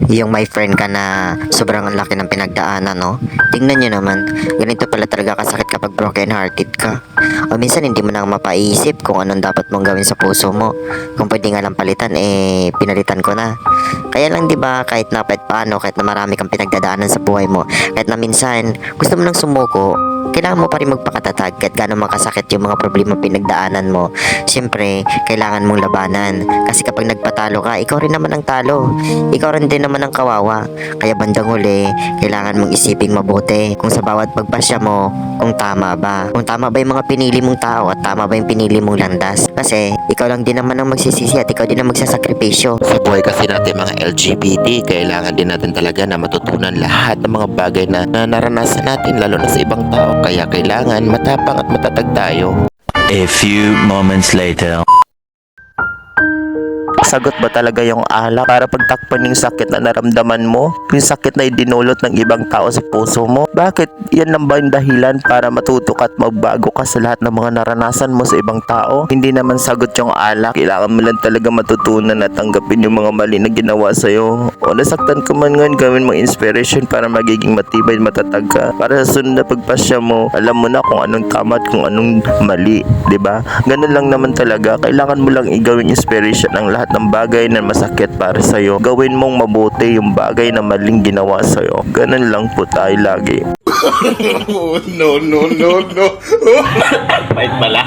Yung my friend ka na sobrang laki ng pinagdaanan, no? Tingnan nyo naman, ganito pala talaga kasakit kapag broken hearted ka. O minsan hindi mo na mapaisip kung anong dapat mong gawin sa puso mo. Kung pwede nga lang palitan, pinalitan ko na. Kaya lang 'di ba, kahit na paano, kahit na marami kang pinagdadaanan sa buhay mo, kahit na minsan gusto mo nang sumuko, kailangan mo pa rin magpakatatag kahit gaano makasakit yung mga problema pinagdaanan mo. Siyempre, kailangan mong labanan. Kasi kapag nagpatalo ka, ikaw rin naman ang talo. Ikaw rin din naman ang kawawa. Kaya bandang huli, kailangan mong isiping mabuti kung sa bawat pagpasya mo, kung tama ba. Kung tama ba yung mga pinili mong tao at tama ba yung pinili mong landas. Kasi, ikaw lang din naman ang magsisisi at ikaw din ang magsasakripisyo. Sa buhay kasi natin mga LGBT, kailangan din natin talaga na matutunan lahat ng mga bagay na naranasan natin, lalo na sa ibang tao. Kaya kailangan matapang at matatag tayo. A few moments later. Sagot ba talaga yung alak para pagtakpan yung sakit na naramdaman mo? Yung sakit na idinulot ng ibang tao sa puso mo? Bakit yan lang ba yung dahilan para matuto ka at magbago ka sa lahat ng mga naranasan mo sa ibang tao? Hindi naman sagot yung alak. Kailangan mo lang talaga matutunan at tanggapin yung mga mali na ginawa sa'yo. O nasaktan ka man ngayon, gawin mong inspiration para magiging matibay at matatag ka. Para sa sunod na pagpasya mo, alam mo na kung anong tama at kung anong mali. 'Di ba? Ganun lang naman talaga. Kailangan mo lang igawin inspiration ang lahat ng bagay na masakit para sa'yo. Gawin mong mabuti yung bagay na maling ginawa sa'yo. Ganun lang po tayo lagi. No, no, no, no. Bait pala.